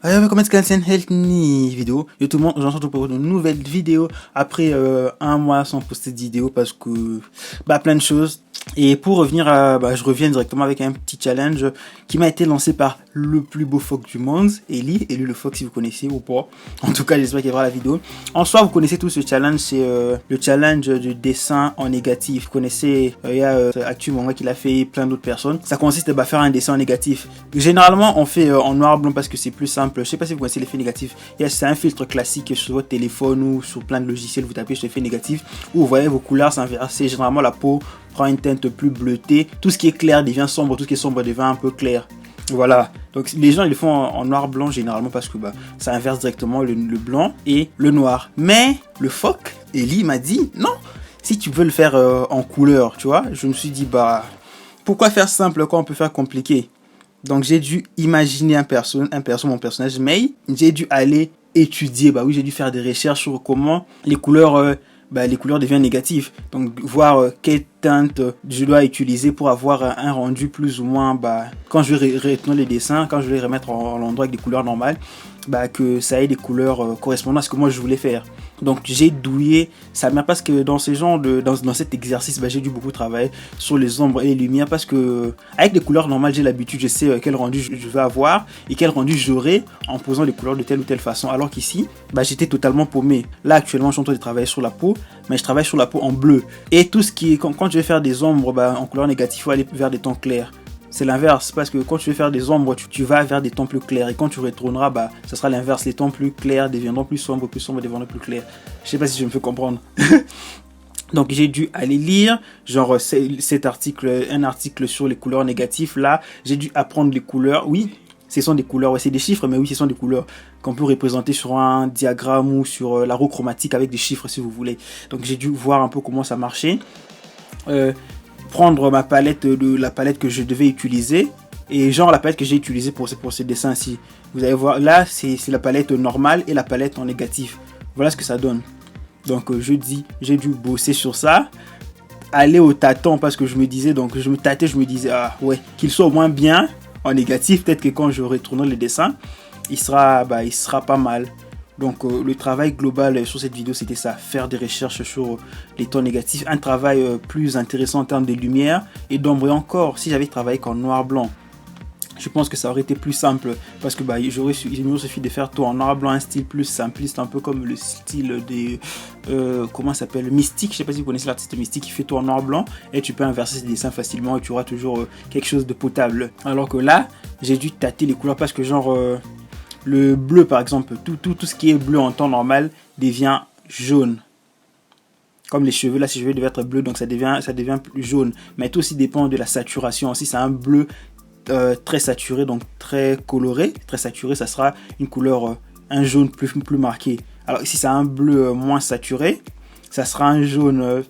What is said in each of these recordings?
Hallo, willkommen zur ganzen Health Video. Yo tout le monde, j'en retrouve pour une nouvelle vidéo après un mois sans poster de vidéo parce que plein de choses. Et pour revenir à, je reviens directement avec un petit challenge qui m'a été lancé par le plus beau phoque du monde, Eli le phoque si vous connaissez ou pas. En tout cas, j'espère qu'il verra la vidéo. En soi, vous connaissez tous ce challenge, c'est le challenge du dessin en négatif. Vous connaissez, il y a actuellement qu'il a fait plein d'autres personnes. Ça consiste à faire un dessin en négatif. Généralement, on fait en noir-blanc parce que c'est plus simple. Je sais pas si vous connaissez l'effet négatif. C'est un filtre classique sur votre téléphone ou sur plein de logiciels. Vous tapez sur l'effet négatif où vous voyez vos couleurs s'inverser. Généralement, la peau prend une teinte plus bleutée. Tout ce qui est clair devient sombre. Tout ce qui est sombre devient un peu clair. Voilà. Donc les gens ils le font en noir-blanc généralement parce que ça inverse directement le blanc et le noir. Mais le phoque, Eli m'a dit non. Si tu veux le faire en couleur, tu vois. Je me suis dit pourquoi faire simple quand on peut faire compliqué. Donc j'ai dû imaginer mon personnage Mei. J'ai dû aller étudier, j'ai dû faire des recherches sur comment les couleurs deviennent négatives. Donc voir quelle teinte je dois utiliser pour avoir un rendu plus ou moins, quand je vais retenir les dessins, quand je vais les remettre en l'endroit avec des couleurs normales, que ça ait des couleurs correspondant à ce que moi je voulais faire. Donc j'ai douillé sa mère parce que dans cet exercice, j'ai dû beaucoup travailler sur les ombres et les lumières parce que avec des couleurs normales, j'ai l'habitude, je sais quel rendu je vais avoir et quel rendu j'aurai en posant les couleurs de telle ou telle façon. Alors qu'ici, j'étais totalement paumé. Là actuellement, je suis en train de travailler sur la peau, mais je travaille sur la peau en bleu. Et tout ce qui est quand je vais faire des ombres en couleur négative, il faut aller vers des tons clairs. C'est l'inverse, parce que quand tu veux faire des ombres, tu vas vers des tons plus clairs. Et quand tu retourneras, ça sera l'inverse. Les tons plus clairs deviendront plus sombres deviendront plus clairs. Je sais pas si je me fais comprendre. Donc j'ai dû aller lire un article sur les couleurs négatives. Là, j'ai dû apprendre les couleurs. Oui, ce sont des couleurs, c'est des chiffres, mais oui, ce sont des couleurs qu'on peut représenter sur un diagramme ou sur la roue chromatique avec des chiffres si vous voulez. Donc j'ai dû voir un peu comment ça marchait. Prendre la palette que je devais utiliser et la palette que j'ai utilisée pour ces dessins-ci. Vous allez voir, là, c'est la palette normale et la palette en négatif. Voilà ce que ça donne. Donc, j'ai dû bosser sur ça, aller au tâton parce que je me disais, je me disais, qu'il soit au moins bien en négatif. Peut-être que quand je retournerai les dessins, il sera pas mal. Donc le travail global sur cette vidéo c'était ça, faire des recherches sur les tons négatifs, un travail plus intéressant en termes de lumière et d'ombre. Et encore, si j'avais travaillé qu'en noir-blanc, je pense que ça aurait été plus simple parce que il m'aurait suffi de faire tout en noir-blanc, un style plus simpliste, un peu comme le style des comment ça s'appelle, Mystique. Je sais pas si vous connaissez l'artiste Mystique qui fait tout en noir-blanc et tu peux inverser ses dessins facilement et tu auras toujours quelque chose de potable. Alors que là, j'ai dû tâter les couleurs parce que le bleu par exemple, tout ce qui est bleu en temps normal devient jaune. Comme les cheveux, là ces cheveux devaient être bleus, donc ça devient plus jaune. Mais tout aussi dépend de la saturation. Si c'est un bleu très saturé, donc très coloré, très saturé, ça sera une couleur, un jaune plus marqué. Alors si c'est un bleu moins saturé, ça sera un jaune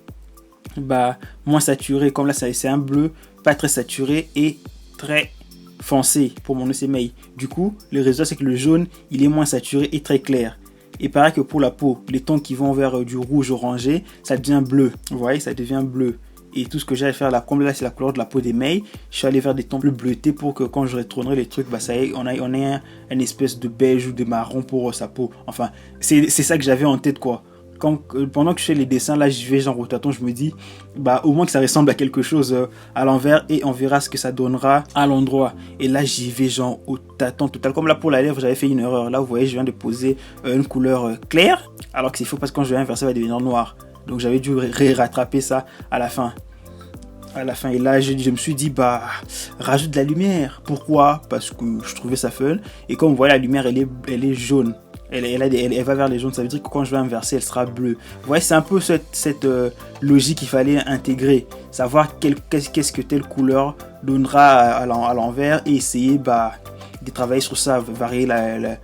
moins saturé. Comme là c'est un bleu pas très saturé et très foncé pour mon ECMI. Du coup, le résultat c'est que le jaune, il est moins saturé et très clair. Et pareil que pour la peau, les tons qui vont vers du rouge orangé, ça devient bleu. Vous voyez, ça devient bleu. Et tout ce que j'allais faire là, comme là c'est la couleur de la peau des mails, je suis allé vers des tons plus bleutés pour que quand je retournerai les trucs, ça y est, on ait une espèce de beige ou de marron pour sa peau. Enfin, c'est ça que j'avais en tête quoi. Pendant que je fais les dessins, là je vais au tâton, je me dis au moins que ça ressemble à quelque chose à l'envers et on verra ce que ça donnera à l'endroit. Et là j'y vais au tâton total. Comme là pour la lèvre, j'avais fait une erreur. Là vous voyez, je viens de poser une couleur claire alors que c'est faux parce que quand je vais inverser, ça va devenir noir. Donc j'avais dû rattraper ça à la fin. Et là je me suis dit rajoute de la lumière. Pourquoi? Parce que je trouvais ça fun. Et comme vous voyez, la lumière elle est jaune. Elle va vers les jaunes, ça veut dire que quand je vais inverser, elle sera bleue. Vous voyez, c'est un peu cette logique qu'il fallait intégrer. Savoir qu'est-ce que telle couleur donnera à l'envers et essayer de travailler sur ça, varier la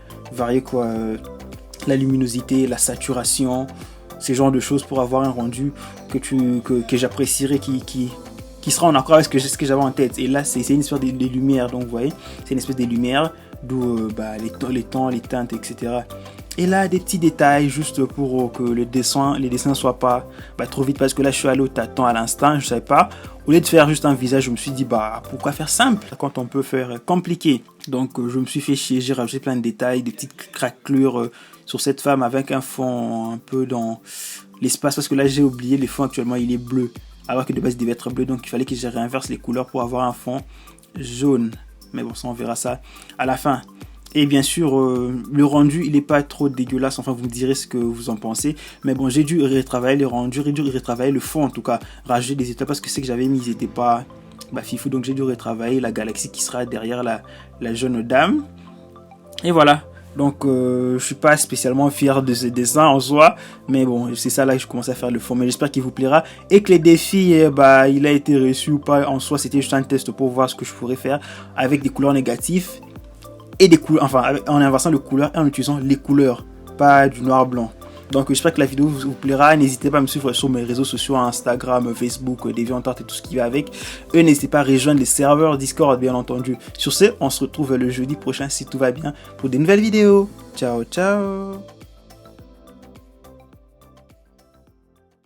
luminosité, la saturation, ces genres de choses pour avoir un rendu que j'apprécierais, qui sera en accord avec ce que j'avais en tête. Et là, c'est une espèce de lumière, donc vous voyez, c'est une espèce de lumière, d'où les tons, les teintes, etc. Et là, des petits détails juste pour que les dessins soient pas trop vite, parce que là, je suis allé au tâton à l'instant, je savais pas. Au lieu de faire juste un visage, je me suis dit, pourquoi faire simple quand on peut faire compliqué. Donc, je me suis fait chier, j'ai rajouté plein de détails, des petites craquelures sur cette femme avec un fond un peu dans l'espace, parce que là, j'ai oublié, le fond actuellement, il est bleu. Alors que de base, il devait être bleu, donc il fallait que je réinverse les couleurs pour avoir un fond jaune. Mais bon, ça, on verra ça à la fin. Et bien sûr, le rendu, il n'est pas trop dégueulasse. Enfin, vous me direz ce que vous en pensez. Mais bon, j'ai dû retravailler le rendu, retravailler le fond en tout cas. Rajouter des étoiles parce que ce que j'avais mis, ils n'étaient pas fifou. Donc j'ai dû retravailler la galaxie qui sera derrière la jeune dame. Et voilà. Donc je suis pas spécialement fier de ce dessin en soi. Mais bon, c'est ça là que je commence à faire le fond. Mais j'espère qu'il vous plaira. Et que les défis, il a été reçu ou pas en soi. C'était juste un test pour voir ce que je pourrais faire avec des couleurs négatives. Et des couleurs, en inversant les couleurs et en utilisant les couleurs, pas du noir blanc. Donc j'espère que la vidéo vous plaira. N'hésitez pas à me suivre sur mes réseaux sociaux, Instagram, Facebook, DeviantArt et tout ce qui va avec. Et n'hésitez pas à rejoindre les serveurs Discord, bien entendu. Sur ce, on se retrouve le jeudi prochain si tout va bien pour des nouvelles vidéos. Ciao, ciao.